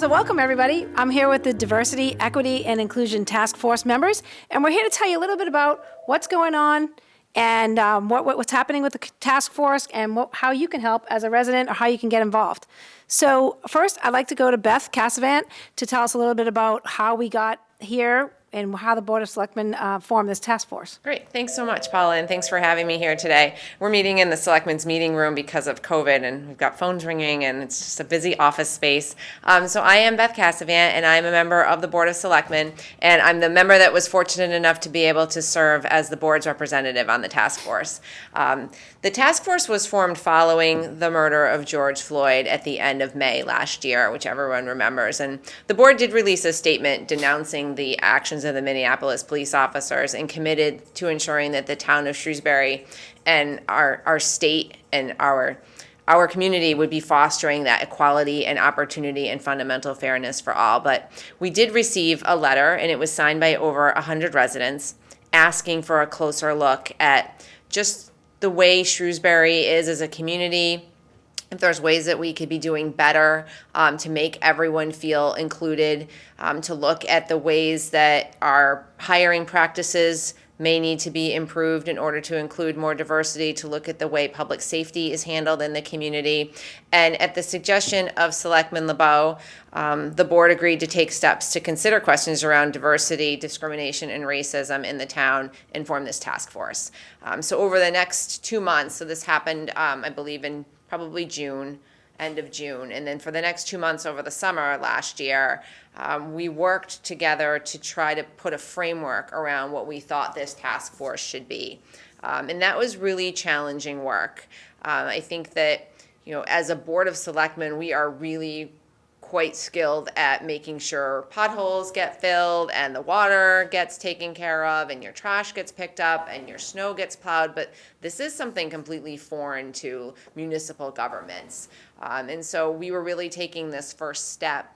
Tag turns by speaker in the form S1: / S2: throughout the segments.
S1: So welcome, everybody. I'm here with the Diversity, Equity, and Inclusion Task Force members, and we're here to tell you a little bit about what's going on and what's happening with the task force and how you can help as a resident or how you can get involved. So first, I'd like to go to Beth Cassavant to tell us a little bit about how we got here and how the Board of Selectmen formed this task force.
S2: Great. Thanks so much, Paula, and thanks for having me here today. We're meeting in the Selectmen's meeting room because of COVID, and we've got phones ringing, and it's just a busy office space. So I am Beth Cassavant, and I'm a member of the Board of Selectmen, and I'm the member that was fortunate enough to be able to serve as the board's representative on the task force. The task force was formed following the murder of George Floyd at the end of May last year, which everyone remembers. And the board did release a statement denouncing the actions of the Minneapolis police officers and committed to ensuring that the town of Shrewsbury and our state and our community would be fostering that equality and opportunity and fundamental fairness for all. But we did receive a letter, and it was signed by over 100 residents, asking for a closer look at just the way Shrewsbury is as a community, if there's ways that we could be doing better to make everyone feel included, to look at the ways that our hiring practices may need to be improved in order to include more diversity, to look at the way public safety is handled in the community. And at the suggestion of Selectman LeBeau, the board agreed to take steps to consider questions around diversity, discrimination, and racism in the town and form this task force. So over the next 2 months, so this happened, I believe, in probably June, end of June. And then for the next 2 months over the summer last year, we worked together to try to put a framework around what we thought this task force should be. And that was really challenging work. I think that, as a board of selectmen, we are really quite skilled at making sure potholes get filled and the water gets taken care of and your trash gets picked up and your snow gets plowed, but this is something completely foreign to municipal governments. And so we were really taking this first step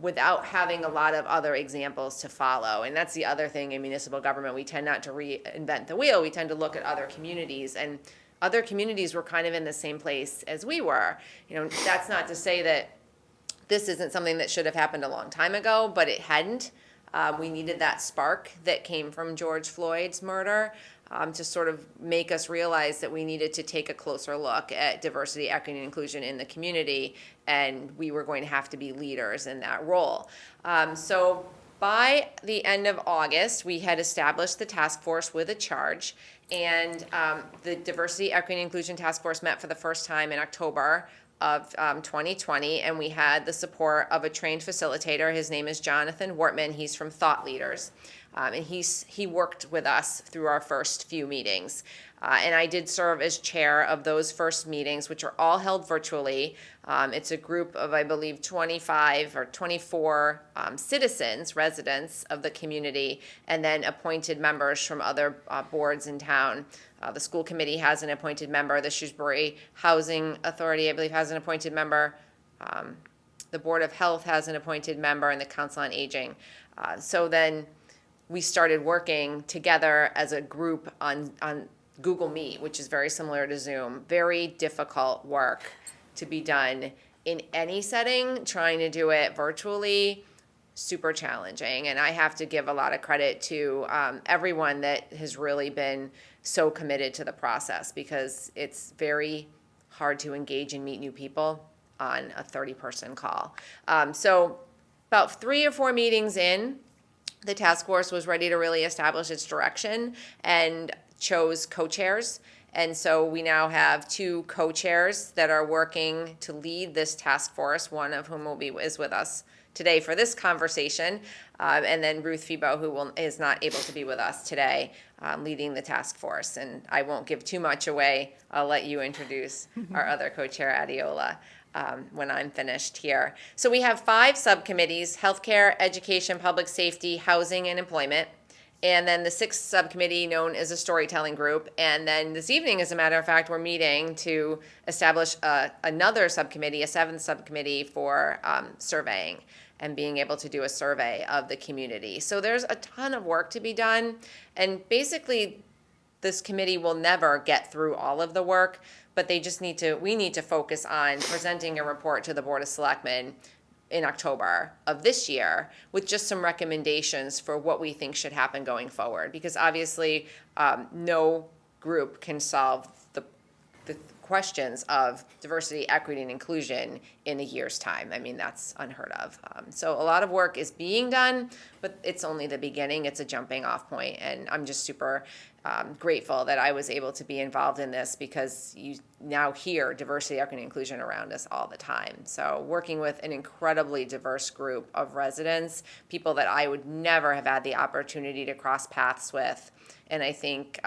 S2: without having a lot of other examples to follow. And that's the other thing in municipal government. We tend not to reinvent the wheel. We tend to look at other communities, and other communities were kind of in the same place as we were. That's not to say that this isn't something that should have happened a long time ago, but it hadn't. We needed that spark that came from George Floyd's murder to sort of make us realize that we needed to take a closer look at diversity, equity, and inclusion in the community, and we were going to have to be leaders in that role. So by the end of August, we had established the task force with a charge, and the Diversity, Equity, and Inclusion Task Force met for the first time in October of 2020, and we had the support of a trained facilitator. His name is Jonathan Wortman. He's from Thought Leaders, and he worked with us through our first few meetings. And I did serve as chair of those first meetings, which are all held virtually. It's a group of, I believe, 25 or 24 citizens, residents of the community, and then appointed members from other boards in town. The school committee has an appointed member. The Shrewsbury Housing Authority, I believe, has an appointed member. The Board of Health has an appointed member, and the Council on Aging. So then we started working together as a group on Google Meet, which is very similar to Zoom. Very difficult work to be done in any setting. Trying to do it virtually, super challenging. And I have to give a lot of credit to everyone that has really been so committed to the process, because it's very hard to engage and meet new people on a 30-person call. So about 3 or 4 meetings in, the task force was ready to really establish its direction and chose co-chairs. And so we now have 2 co-chairs that are working to lead this task force, one of whom is with us today for this conversation, and then Ruth Febo, who is not able to be with us today, leading the task force. And I won't give too much away. I'll let you introduce our other co-chair, Adiola, when I'm finished here. So we have 5 subcommittees: healthcare, education, public safety, housing, and employment. And then the 6th subcommittee, known as a storytelling group. And then this evening, as a matter of fact, we're meeting to establish another subcommittee, a 7th subcommittee for surveying and being able to do a survey of the community. So there's a ton of work to be done. And basically, this committee will never get through all of the work, but we need to focus on presenting a report to the Board of Selectmen, in October of this year with just some recommendations for what we think should happen going forward. Because obviously, no group can solve the questions of diversity, equity, and inclusion in a year's time. I mean, that's unheard of. So a lot of work is being done, but it's only the beginning. It's a jumping off point, and I'm just super grateful that I was able to be involved in this, because you now hear diversity, equity, and inclusion around us all the time. So working with an incredibly diverse group of residents, people that I would never have had the opportunity to cross paths with. And I think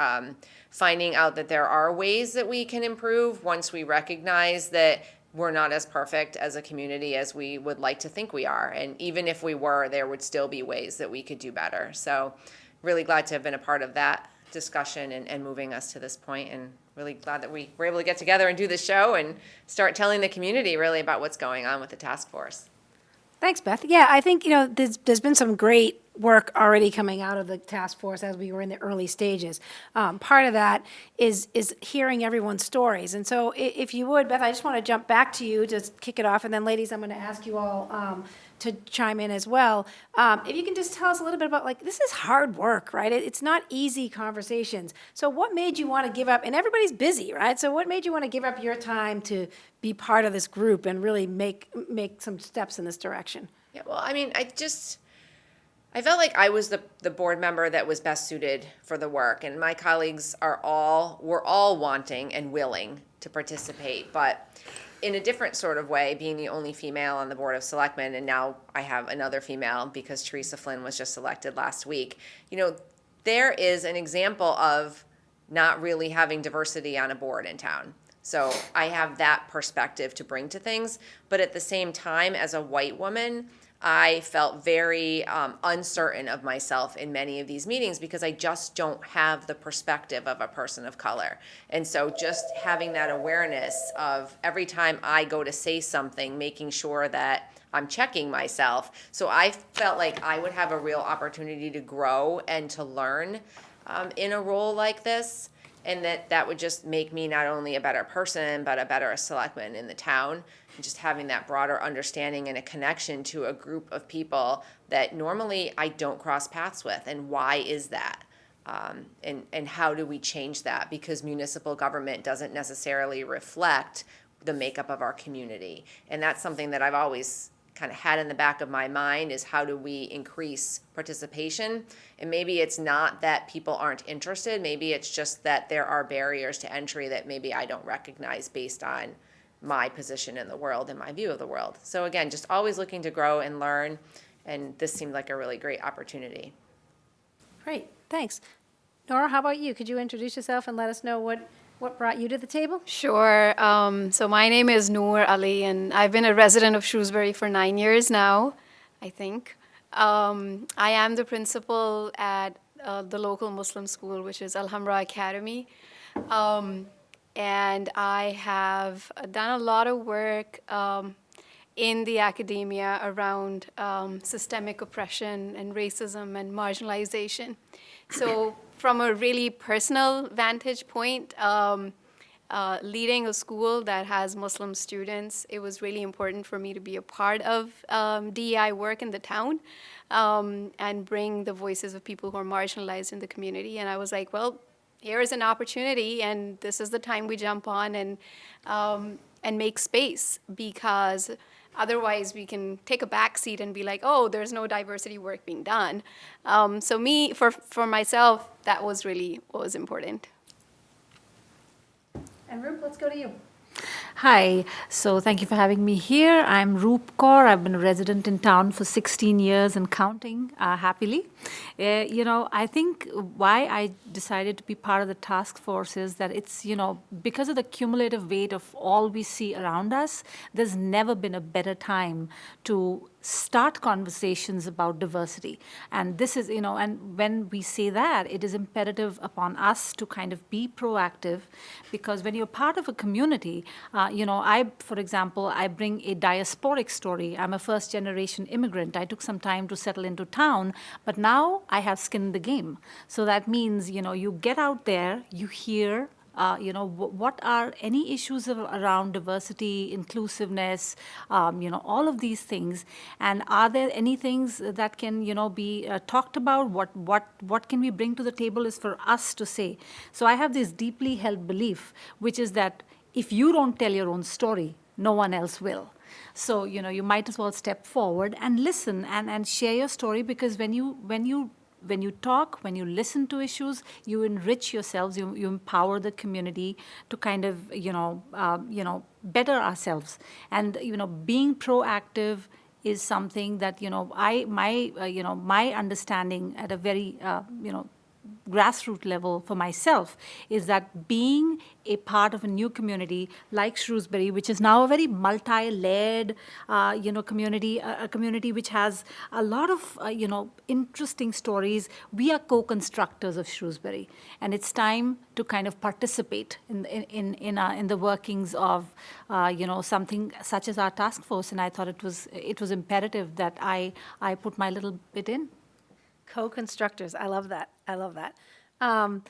S2: finding out that there are ways that we can improve once we recognize that we're not as perfect as a community as we would like to think we are. And even if we were, there would still be ways that we could do better. So really glad to have been a part of that discussion and moving us to this point, and really glad that we were able to get together and do the show and start telling the community really about what's going on with the task force.
S1: Thanks, Beth. Yeah, I think, there's been some great work already coming out of the task force as we were in the early stages. Part of that is hearing everyone's stories. And so if you would, Beth, I just want to jump back to you to kick it off. And then, ladies, I'm going to ask you all to chime in as well. If you can just tell us a little bit about, this is hard work, right? It's not easy conversations. So what made you want to give up? And everybody's busy, right? So what made you want to give up your time to be part of this group and really make some steps in this direction?
S2: Yeah, well, I mean, I felt like I was the board member that was best suited for the work, and my colleagues were all wanting and willing to participate, but in a different sort of way, being the only female on the Board of Selectmen, and now I have another female because Theresa Flynn was just elected last week. There is an example of not really having diversity on a board in town. So I have that perspective to bring to things, but at the same time, as a white woman, I felt very uncertain of myself in many of these meetings because I just don't have the perspective of a person of color. And so just having that awareness of every time I go to say something, making sure that I'm checking myself. So I felt like I would have a real opportunity to grow and to learn in a role like this. And that would just make me not only a better person, but a better selectman in the town. And just having that broader understanding and a connection to a group of people that normally I don't cross paths with. And why is that? And how do we change that? Because municipal government doesn't necessarily reflect the makeup of our community. And that's something that I've always kind of had in the back of my mind, is how do we increase participation? And maybe it's not that people aren't interested. Maybe it's just that there are barriers to entry that maybe I don't recognize based on my position in the world and my view of the world. So again, just always looking to grow and learn. And this seemed like a really great opportunity.
S1: Great, thanks. Nora, how about you? Could you introduce yourself and let us know what brought you to the table?
S3: Sure. So my name is Noor Ali, and I've been a resident of Shrewsbury for 9 years now, I think. I am the principal at the local Muslim school, which is Alhambra Academy. And I have done a lot of work in the academia around systemic oppression and racism and marginalization. So from a really personal vantage point, leading a school that has Muslim students, it was really important for me to be a part of DEI work in the town and bring the voices of people who are marginalized in the community. And I was like, well, here is an opportunity, and this is the time we jump on and make space, because otherwise we can take a back seat and be like, oh, there's no diversity work being done. So for myself, that was really what was important.
S1: And Rup, let's go to you.
S4: Hi, so thank you for having me here. I'm Roop Kaur. I've been a resident in town for 16 years and counting happily. I think why I decided to be part of the task force is that it's, because of the cumulative weight of all we see around us, there's never been a better time to start conversations about diversity. And this is, and when we say that, it is imperative upon us to kind of be proactive, because when you're part of a community, for example, I bring a diasporic story. I'm a first-generation immigrant. I took some time to settle into town, but now I have skin in the game. So that means, you get out there, you hear what are any issues around diversity, inclusiveness, all of these things, and are there any things that can, be talked about? What can we bring to the table is for us to say. So I have this deeply held belief, which is that if you don't tell your own story, no one else will. So, you might as well step forward and listen and share your story, because when you talk, when you listen to issues, you enrich yourselves, you empower the community to kind of, better ourselves. And, being proactive is something that, my understanding at a very, grassroots level for myself is that being a part of a new community like Shrewsbury, which is now a very multi-layered, community, a community which has a lot of, interesting stories. We are co-constructors of Shrewsbury, and it's time to kind of participate in the workings of, something such as our task force. And I thought it was imperative that I put my little bit in.
S1: Co-constructors, I love that. I love that. Adiola,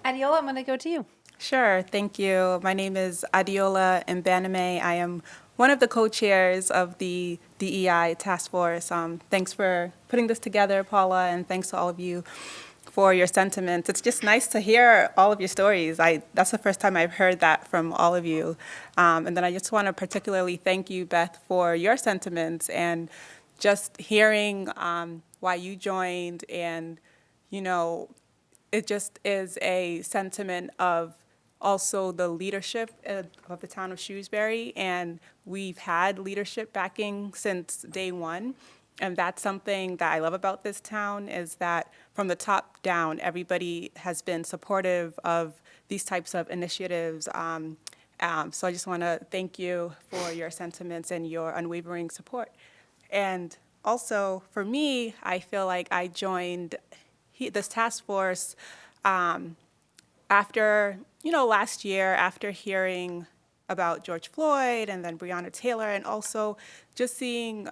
S1: I'm going to go to you.
S5: Sure, thank you. My name is Adiola Mbaname. I am one of the co-chairs of the DEI task force. Thanks for putting this together, Paula, and thanks to all of you for your sentiments. It's just nice to hear all of your stories. That's the first time I've heard that from all of you. And then I just want to particularly thank you, Beth, for your sentiments and just hearing why you joined. And, it just is a sentiment of also the leadership of the town of Shrewsbury. And we've had leadership backing since day one. And that's something that I love about this town, is that from the top down, everybody has been supportive of these types of initiatives. So I just want to thank you for your sentiments and your unwavering support. And also, for me, I feel like I joined this task force after, last year, after hearing about George Floyd and then Breonna Taylor, and also just seeing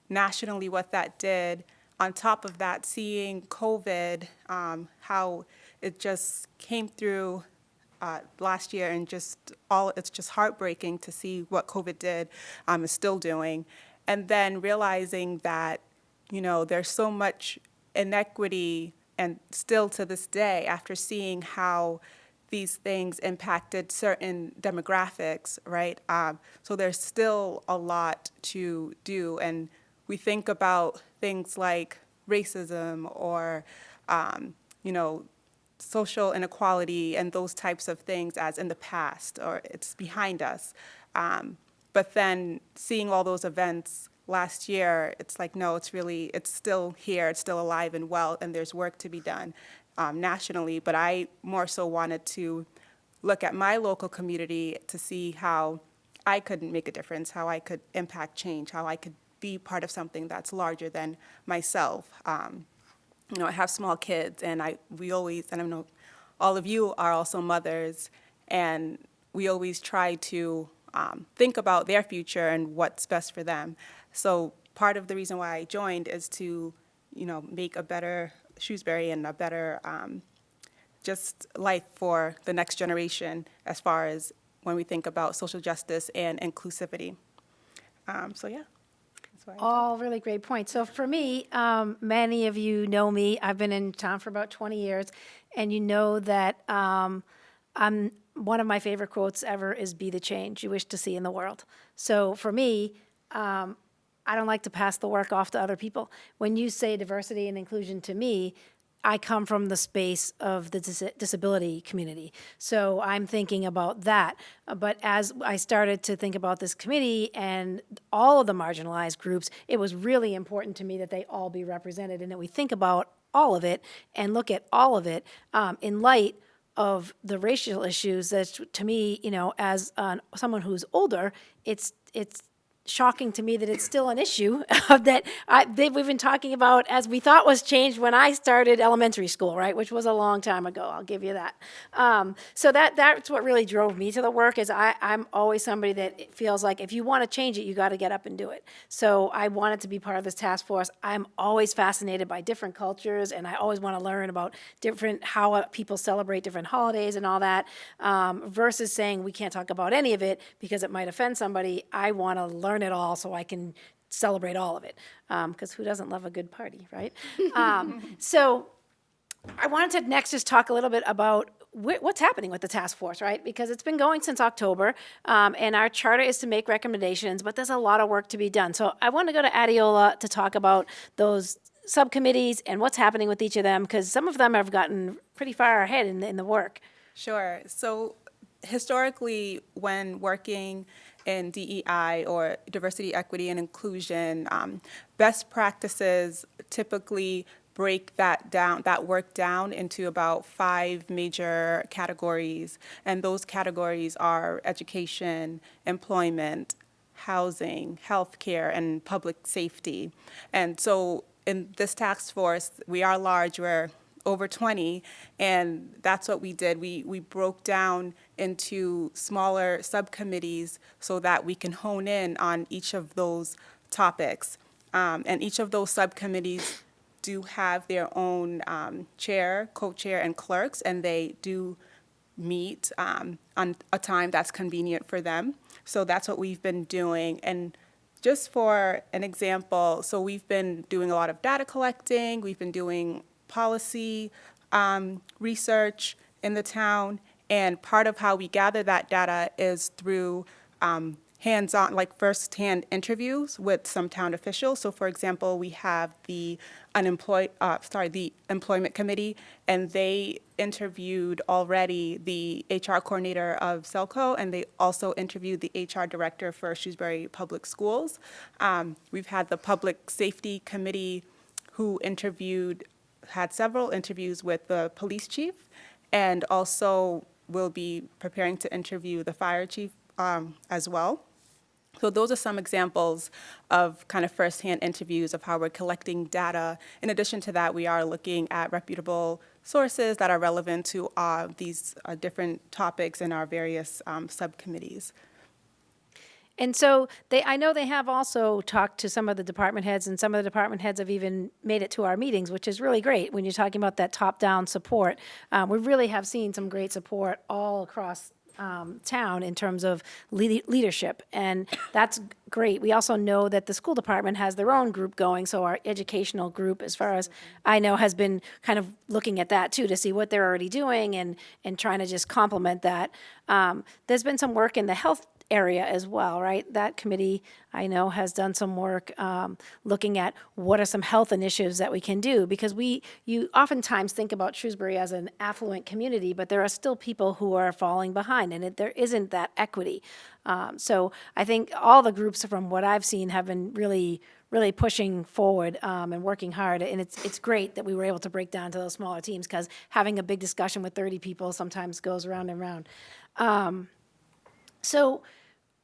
S5: nationally what that did. On top of that, seeing COVID, how it just came through last year, and it's just heartbreaking to see what COVID did, is still doing. And then realizing that, there's so much inequity, and still to this day, after seeing how these things impacted certain demographics, right? So there's still a lot to do. And we think about things like racism or, social inequality and those types of things as in the past, or it's behind us. But then seeing all those events last year, it's like, no, it's still here, it's still alive and well, and there's work to be done nationally. But I more so wanted to look at my local community to see how I could make a difference, how I could impact change, how I could be part of something that's larger than myself. I have small kids, and we always, and I know all of you are also mothers, and we always try to think about their future and what's best for them. So part of the reason why I joined is to, make a better Shrewsbury and a better just life for the next generation, as far as when we think about social justice and inclusivity. So yeah, that's why I joined.
S1: All really great points. So for me, many of you know me. I've been in town for about 20 years, and you know that one of my favorite quotes ever is "Be the change you wish to see in the world." So for me, I don't like to pass the work off to other people. When you say diversity and inclusion to me, I come from the space of the disability community. So I'm thinking about that. But as I started to think about this committee and all of the marginalized groups, it was really important to me that they all be represented and that we think about all of it and look at all of it in light of the racial issues that, to me, as someone who's older, it's shocking to me that it's still an issue that we've been talking about as we thought was changed when I started elementary school, right, which was a long time ago. I'll give you that. So that's what really drove me to the work. Is I'm always somebody that feels like if you want to change it, you got to get up and do it. So I wanted to be part of this task force. I'm always fascinated by different cultures, and I always want to learn about how people celebrate different holidays and all that. Versus saying we can't talk about any of it because it might offend somebody. I want to learn it all so I can celebrate all of it, because who doesn't love a good party, right? So I wanted to next just talk a little bit about what's happening with the task force, right? Because it's been going since October, and our charter is to make recommendations, but there's a lot of work to be done. So I want to go to Adiola to talk about those subcommittees and what's happening with each of them, because some of them have gotten pretty far ahead in the work.
S5: Sure. So historically, when working in DEI or diversity, equity, and inclusion, best practices typically break that work down into about 5 major categories. And those categories are education, employment, housing, healthcare, and public safety. And so in this task force, we are large, we're over 20, and that's what we did. We broke down into smaller subcommittees so that we can hone in on each of those topics. And each of those subcommittees do have their own chair, co-chair, and clerks, and they do meet on a time that's convenient for them. So that's what we've been doing. And just for an example, so we've been doing a lot of data collecting, we've been doing policy research in the town, and part of how we gather that data is through hands-on, like first-hand interviews with some town officials. So, for example, we have the employment committee, and they interviewed already the HR coordinator of Selco, and they also interviewed the HR director for Shrewsbury Public Schools. We've had the public safety committee who had several interviews with the police chief, and also will be preparing to interview the fire chief as well. So those are some examples of kind of firsthand interviews of how we're collecting data. In addition to that, we are looking at reputable sources that are relevant to these different topics in our various subcommittees.
S1: And so I know they have also talked to some of the department heads, and some of the department heads have even made it to our meetings, which is really great when you're talking about that top-down support. We really have seen some great support all across town in terms of leadership, and that's great. We also know that the school department has their own group going, so our educational group, as far as I know, has been kind of looking at that too to see what they're already doing and trying to just complement that. There's been some work in the health area as well, right? That committee, I know, has done some work looking at what are some health initiatives that we can do, because you oftentimes think about Shrewsbury as an affluent community, but there are still people who are falling behind, and there isn't that equity. So I think all the groups, from what I've seen, have been really pushing forward and working hard, and it's great that we were able to break down to those smaller teams, because having a big discussion with 30 people sometimes goes round and round. So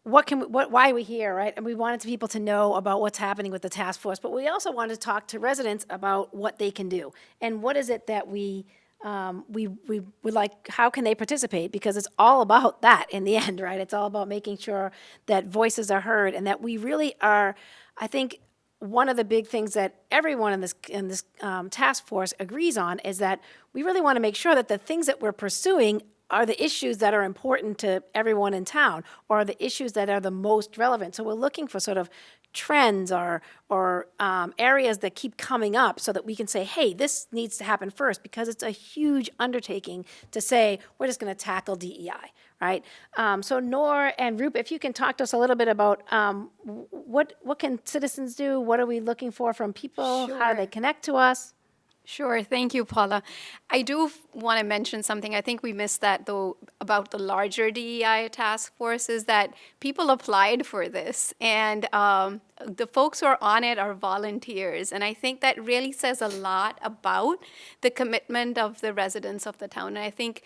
S1: why are we here, right? And we wanted people to know about what's happening with the task force, but we also wanted to talk to residents about what they can do and what is it that we would like, how can they participate? Because it's all about that in the end, right? It's all about making sure that voices are heard, and that we really are, I think, one of the big things that everyone in this task force agrees on is that we really want to make sure that the things that we're pursuing are the issues that are important to everyone in town, or are the issues that are the most relevant. So we're looking for sort of trends or areas that keep coming up so that we can say, hey, this needs to happen first, because it's a huge undertaking to say, we're just going to tackle DEI, right? So Noor and Roop, if you can talk to us a little bit about what can citizens do? What are we looking for from people?
S3: Sure.
S1: How do they connect to us?
S3: Sure. Thank you, Paula. I do want to mention something. I think we missed that, though, about the larger DEI task force, is that people applied for this, and the folks who are on it are volunteers. And I think that really says a lot about the commitment of the residents of the town. And I think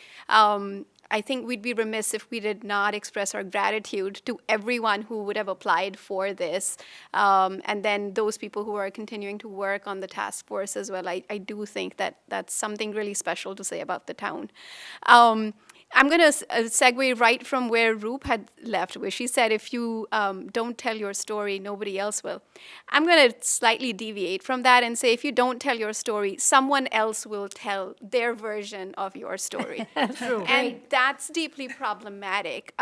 S3: I think we'd be remiss if we did not express our gratitude to everyone who would have applied for this. And then those people who are continuing to work on the task force as well. I do think that that's something really special to say about the town. I'm going to segue right from where Roop had left, where she said, if you don't tell your story, nobody else will. I'm going to slightly deviate from that and say, if you don't tell your story, someone else will tell their version of your story.
S1: True.
S3: And that's deeply problematic.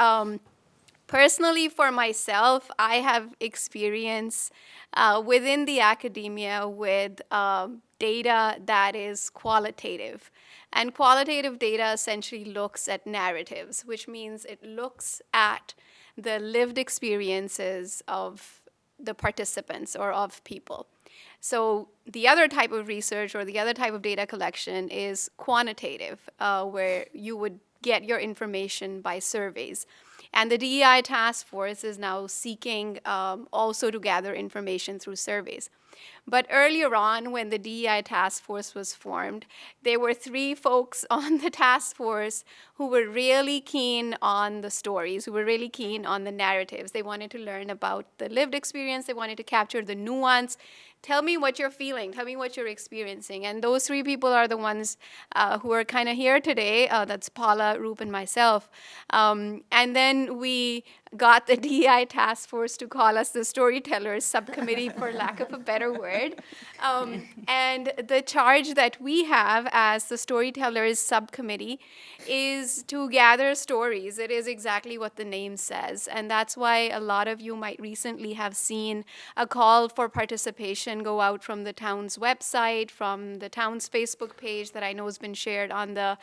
S3: Personally, for myself, I have experience within the academia with data that is qualitative. And qualitative data essentially looks at narratives, which means it looks at the lived experiences of the participants or of people. So the other type of research or the other type of data collection is quantitative, where you would get your information by surveys. And the DEI task force is now seeking also to gather information through surveys. But earlier on, when the DEI task force was formed, there were 3 folks on the task force who were really keen on the stories, who were really keen on the narratives. They wanted to learn about the lived experience. They wanted to capture the nuance. Tell me what you're feeling. Tell me what you're experiencing. And those 3 people are the ones who are kind of here today. That's Paula, Roop, and myself. And then we got the DEI task force to call us the Storytellers Subcommittee, for lack of a better word. And the charge that we have as the Storytellers Subcommittee is to gather stories. It is exactly what the name says. And that's why a lot of you might recently have seen a call for participation go out from the town's website, from the town's Facebook page that I know has been shared on the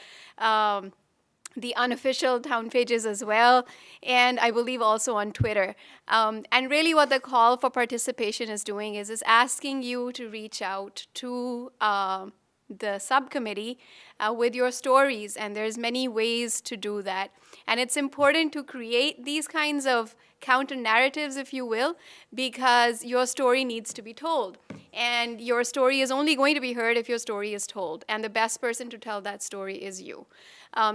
S3: unofficial town pages as well, and I believe also on Twitter. And really what the call for participation is doing is asking you to reach out to the subcommittee with your stories, and there's many ways to do that. And it's important to create these kinds of counter narratives, if you will, because your story needs to be told. And your story is only going to be heard if your story is told. And the best person to tell that story is you.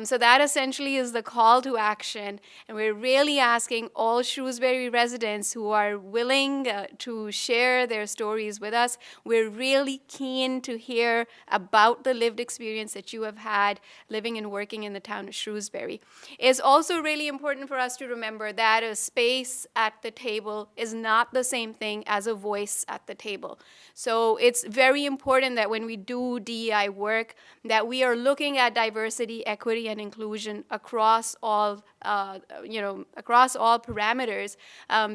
S3: So that essentially is the call to action. And we're really asking all Shrewsbury residents who are willing to share their stories with us. We're really keen to hear about the lived experience that you have had living and working in the town of Shrewsbury. It's also really important for us to remember that a space at the table is not the same thing as a voice at the table. So it's very important that when we do DEI work, that we are looking at diversity, equity, and inclusion across all, across all parameters,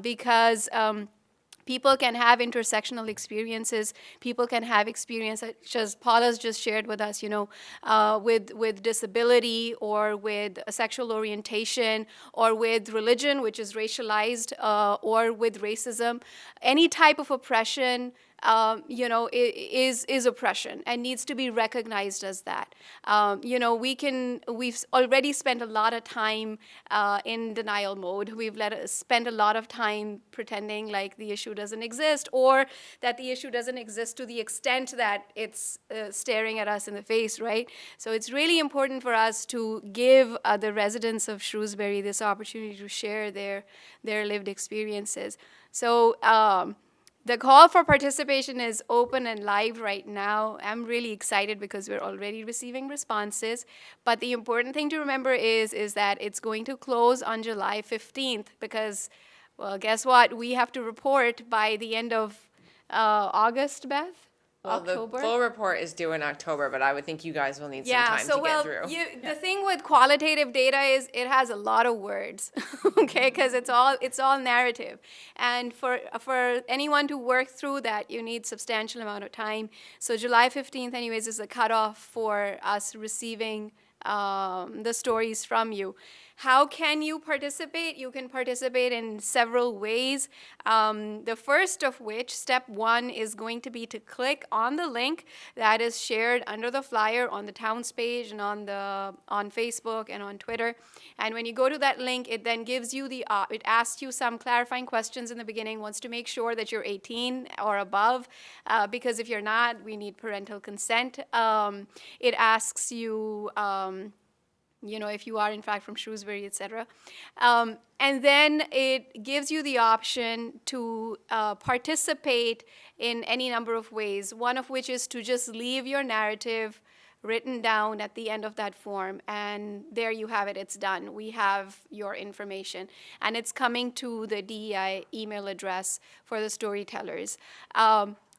S3: because people can have intersectional experiences. People can have experience, such as Paula's just shared with us, with disability or with sexual orientation or with religion, which is racialized, or with racism. Any type of oppression, is oppression and needs to be recognized as that. We've already spent a lot of time in denial mode. We've spent a lot of time pretending like the issue doesn't exist, or that the issue doesn't exist to the extent that it's staring at us in the face, right? So it's really important for us to give the residents of Shrewsbury this opportunity to share their lived experiences. So the call for participation is open and live right now. I'm really excited because we're already receiving responses. But the important thing to remember is that it's going to close on July 15th because, well, guess what? We have to report by the end of August, Beth?
S2: Well,
S3: October?
S2: the full report is due in October, but I would think you guys will need some time to get through.
S3: The thing with qualitative data is it has a lot of words, okay? Because it's all narrative, and for anyone to work through that, you need substantial amount of time. So July 15th, anyways, is the cutoff for us receiving the stories from you. How can you participate? You can participate in several ways. The first of which, step 1, is going to be to click on the link that is shared under the flyer on the town's page and on Facebook and on Twitter. And when you go to that link, it then gives you it asks you some clarifying questions in the beginning, wants to make sure that you're 18 or above, because if you're not, we need parental consent. It asks you if you are in fact from Shrewsbury, etc. And then it gives you the option to participate in any number of ways, one of which is to just leave your narrative written down at the end of that form, and there you have it, it's done. We have your information, and it's coming to the DEI email address for the storytellers.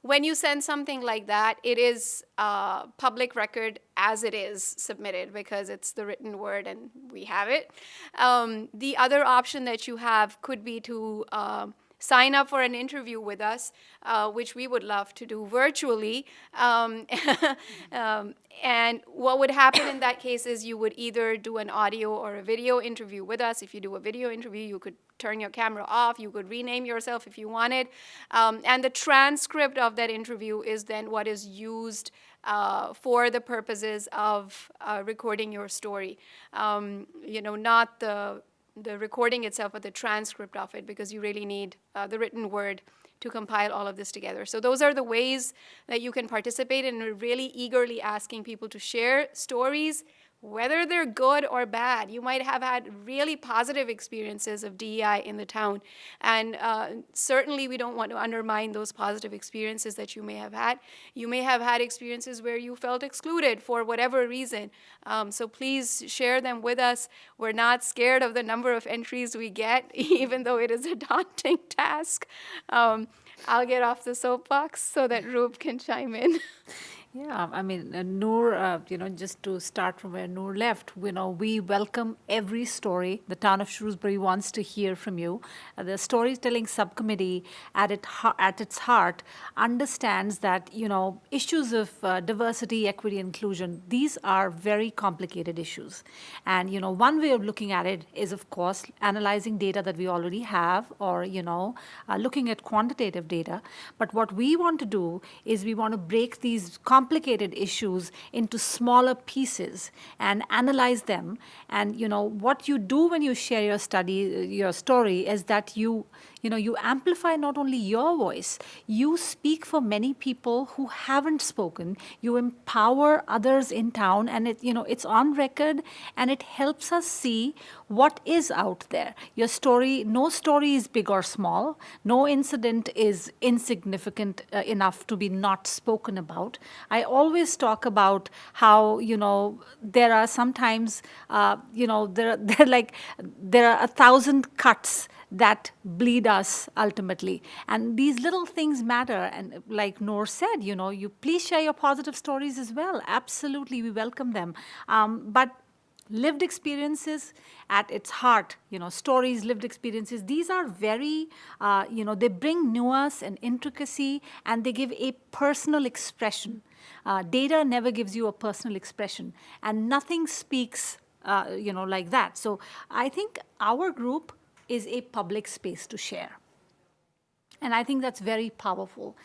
S3: When you send something like that, it is public record as it is submitted because it's the written word and we have it. The other option that you have could be to sign up for an interview with us, which we would love to do virtually. And what would happen in that case is you would either do an audio or a video interview with us. If you do a video interview, you could turn your camera off. You could rename yourself if you wanted. And the transcript of that interview is then what is used for the purposes of recording your story. Not the recording itself, but the transcript of it, because you really need the written word to compile all of this together. So those are the ways that you can participate, and we're really eagerly asking people to share stories, whether they're good or bad. You might have had really positive experiences of DEI in the town, and certainly we don't want to undermine those positive experiences that you may have had. You may have had experiences where you felt excluded for whatever reason, so please share them with us. We're not scared of the number of entries we get, even though it is a daunting task. I'll get off the soapbox so that Roop can chime in.
S4: Yeah, I mean, Noor, just to start from where Noor left, we welcome every story. The town of Shrewsbury wants to hear from you. The Storytelling Subcommittee, at its heart, understands that, issues of diversity, equity, inclusion, these are very complicated issues. And, one way of looking at it is, of course, analyzing data that we already have, or, looking at quantitative data. But what we want to do is we want to break these complicated issues into smaller pieces and analyze them. And what you do when you share your story is that you amplify not only your voice, you speak for many people who haven't spoken. You empower others in town, and it's on record, and it helps us see what is out there. Your story, no story is big or small. No incident is insignificant enough to be not spoken about. I always talk about how, there are sometimes, there are 1,000 cuts that bleed us ultimately. And these little things matter. And like Noor said, you please share your positive stories as well. Absolutely, we welcome them. But lived experiences at its heart, stories, lived experiences, these are very, they bring nuance and intricacy, and they give a personal expression. Data never gives you a personal expression, and nothing speaks, like that. So I think our group is a public space to share. And I think that's very powerful.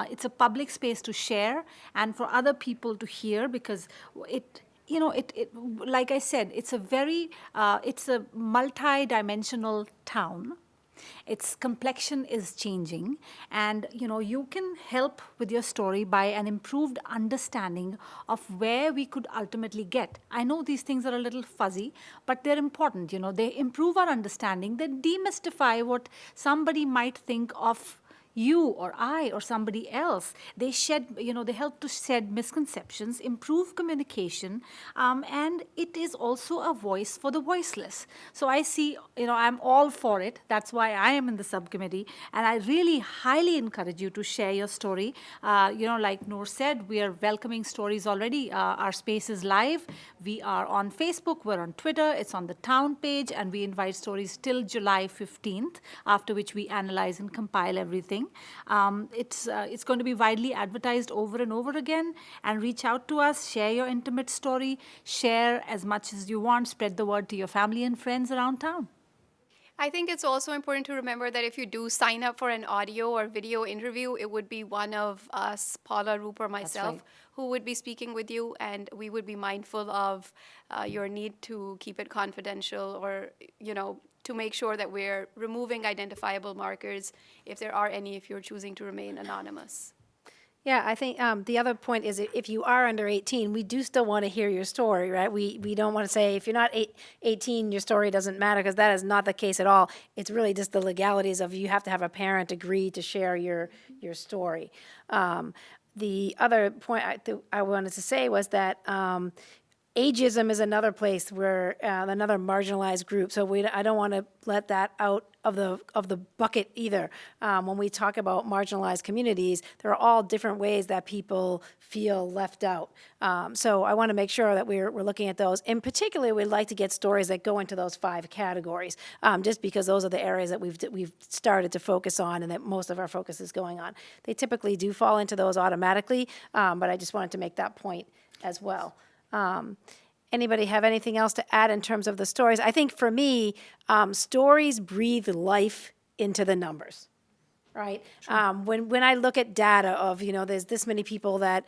S4: It's a public space to share and for other people to hear, because it like I said, it's a multi-dimensional town. Its complexion is changing, and you can help with your story by an improved understanding of where we could ultimately get. I know these things are a little fuzzy, but they're important. They improve our understanding. They demystify what somebody might think of you or I or somebody else. They help to shed misconceptions, improve communication, and it is also a voice for the voiceless. So I see, I'm all for it. That's why I am in the subcommittee, and I really highly encourage you to share your story. Like Noor said, we are welcoming stories already. Our space is live. We are on Facebook, we're on Twitter, it's on the town page, and we invite stories till July 15th, after which we analyze and compile everything. It's going to be widely advertised over and over again, and reach out to us, share your intimate story, share as much as you want, spread the word to your family and friends around town.
S3: I think it's also important to remember that if you do sign up for an audio or video interview, it would be one of us, Paula, Roop, or myself,
S4: right,
S3: who would be speaking with you, and we would be mindful of your need to keep it confidential, or, to make sure that we're removing identifiable markers, if there are any, if you're choosing to remain anonymous.
S1: Yeah, I think the other point is if you are under 18, we do still want to hear your story, right? We don't want to say if you're not 18, your story doesn't matter, because that is not the case at all. It's really just the legalities of you have to have a parent agree to share your story. The other point I wanted to say was that ageism is another place where another marginalized group. So I don't want to let that out of the bucket either. When we talk about marginalized communities, there are all different ways that people feel left out. So I want to make sure that we're looking at those. In particular, we'd like to get stories that go into those 5 categories, just because those are the areas that we've started to focus on and that most of our focus is going on. They typically do fall into those automatically, but I just wanted to make that point as well. Anybody have anything else to add in terms of the stories? I think for me, stories breathe life into the numbers, right? When I look at data of, there's this many people that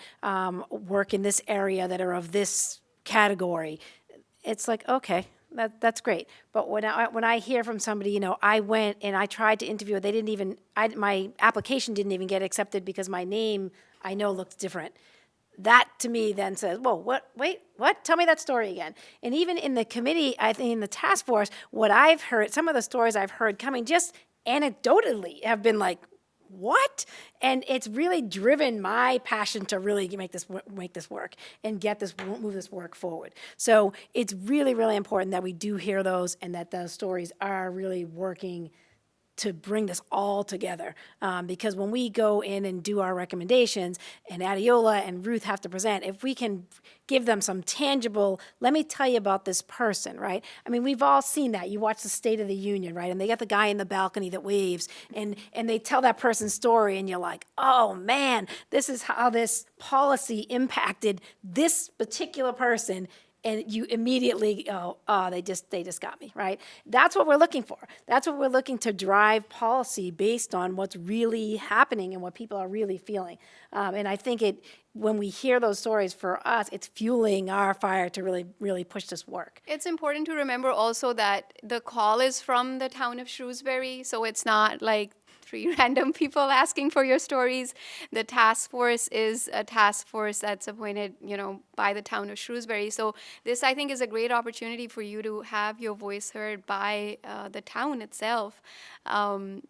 S1: work in this area that are of this category, it's like, okay, that's great. But when I hear from somebody, I went and I tried to interview, they didn't even, my application didn't even get accepted because my name, I know, looked different. That to me then says, whoa, what? Tell me that story again. And even in the committee, I think in the task force, what I've heard, some of the stories I've heard coming just anecdotally have been like, what? And it's really driven my passion to really make this work and move this work forward. So it's really, really important that we do hear those and that those stories are really working to bring this all together. Because when we go in and do our recommendations, and Adiola and Ruth have to present, if we can give them some tangible, let me tell you about this person, right? I mean, we've all seen that. You watch the State of the Union, right? And they got the guy in the balcony that waves, and they tell that person's story, and you're like, oh man, this is how this policy impacted this particular person. And you immediately go, oh, they just got me, right? That's what we're looking for. That's what we're looking to drive policy based on what's really happening and what people are really feeling. And I think when we hear those stories, for us, it's fueling our fire to really, really push this work.
S3: It's important to remember also that the call is from the town of Shrewsbury, so it's not like 3 random people asking for your stories. The task force is a task force that's appointed, by the town of Shrewsbury. So this, I think, is a great opportunity for you to have your voice heard by the town itself, And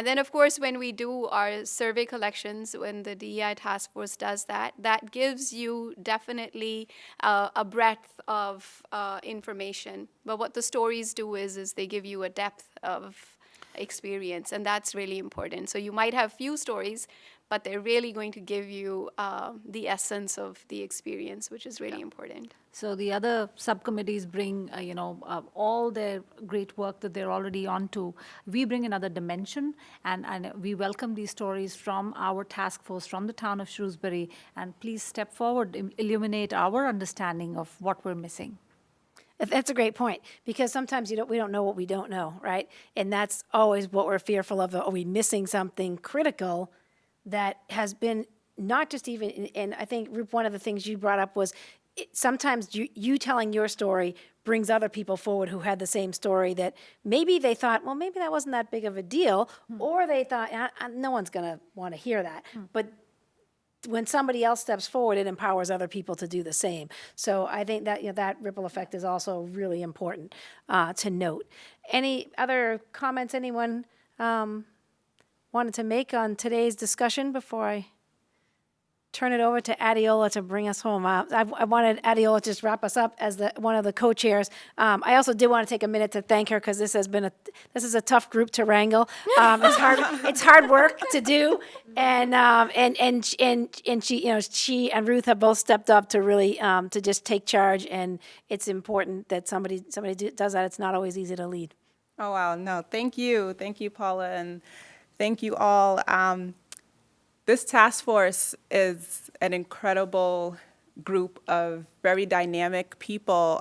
S3: then, of course, when we do our survey collections, when the DEI task force does that, that gives you definitely a breadth of information. But what the stories do is they give you a depth of experience, and that's really important. So you might have few stories, but they're really going to give you the essence of the experience, which is really important.
S4: So the other subcommittees bring, all their great work that they're already onto. We bring another dimension, and we welcome these stories from our task force, from the town of Shrewsbury, and please step forward, illuminate our understanding of what we're missing.
S1: That's a great point, because sometimes we don't know what we don't know, right? And that's always what we're fearful of. Are we missing something critical that has been not just even, and I think, Rup, one of the things you brought up was sometimes you telling your story brings other people forward who had the same story that maybe they thought, well, maybe that wasn't that big of a deal, or they thought, no one's going to want to hear that. But when somebody else steps forward, it empowers other people to do the same. So I think that that ripple effect is also really important to note. Any other comments anyone wanted to make on today's discussion before I turn it over to Adiola to bring us home? I wanted Adiola to just wrap us up as one of the co-chairs. I also did want to take a minute to thank her, because this is a tough group to wrangle. It's hard work to do, and she and Ruth have both stepped up to really to just take charge, and it's important that somebody does that. It's not always easy to lead.
S5: Oh, wow. No, thank you, Paula, and thank you all. This task force is an incredible group of very dynamic people.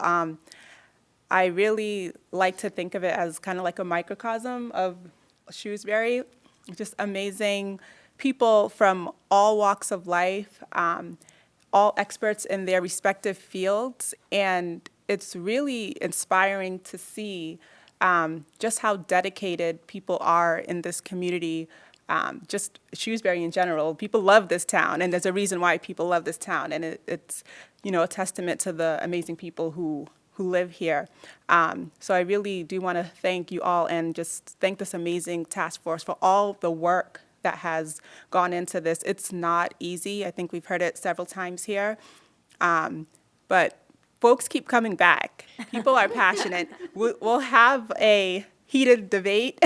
S5: I really like to think of it as kind of like a microcosm of Shrewsbury, just amazing people from all walks of life, all experts in their respective fields, and it's really inspiring to see just how dedicated people are in this community. just Shrewsbury in general. People love this town, and there's a reason why people love this town, and it's a testament to the amazing people who live here. So I really do want to thank you all and just thank this amazing task force for all the work that has gone into this. It's not easy. I think we've heard it several times here. But folks keep coming back. People are passionate. We'll have a heated debate,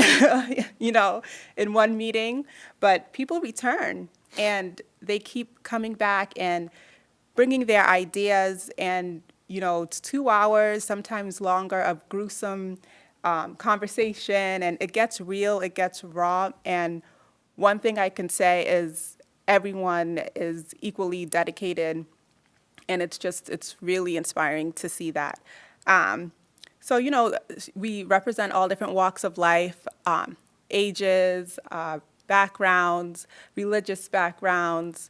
S5: in one meeting, but people return and they keep coming back and bringing their ideas, and it's 2 hours, sometimes longer, of gruesome conversation, and it gets real, it gets raw, and one thing I can say is everyone is equally dedicated, and it's really inspiring to see that. So, we represent all different walks of life, ages, backgrounds, religious backgrounds,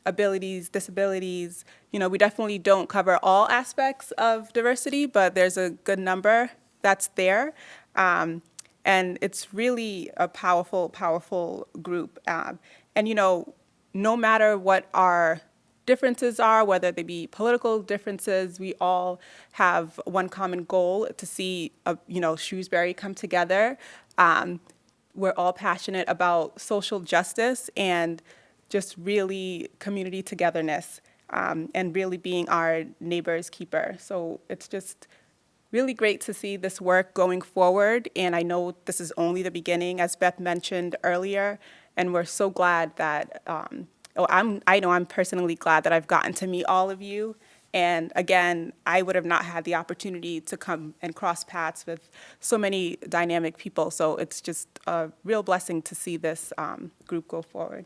S5: abilities, disabilities. We definitely don't cover all aspects of diversity, but there's a good number that's there. And it's really a powerful, powerful group. And, no matter what our differences are, whether they be political differences, we all have one common goal: to see, Shrewsbury come together. We're all passionate about social justice and just really community togetherness, and really being our neighbor's keeper. So it's just really great to see this work going forward. And I know this is only the beginning, as Beth mentioned earlier, and we're so glad that I know I'm personally glad that I've gotten to meet all of you. And again, I would have not had the opportunity to come and cross paths with so many dynamic people. So it's just a real blessing to see this group go forward.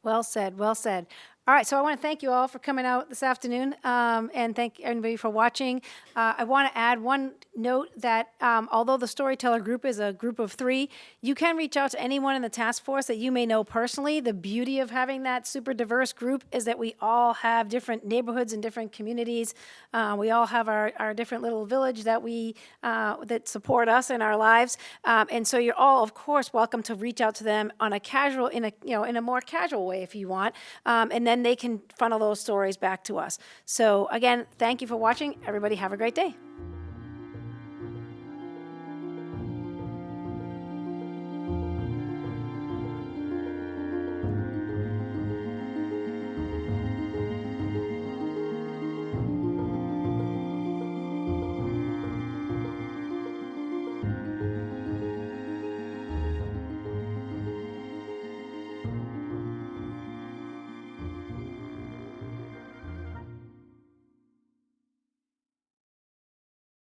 S1: Well said, well said. All right, so I want to thank you all for coming out this afternoon, and thank everybody for watching. I want to add one note that although the Storyteller group is a group of 3, you can reach out to anyone in the task force that you may know personally. The beauty of having that super diverse group is that we all have different neighborhoods and different communities. We all have our different little village that that support us in our lives, and so you're all, of course, welcome to reach out to them on a casual, in a more casual way if you want, and then they can funnel those stories back to us. So again, thank you for watching. Everybody have a great day.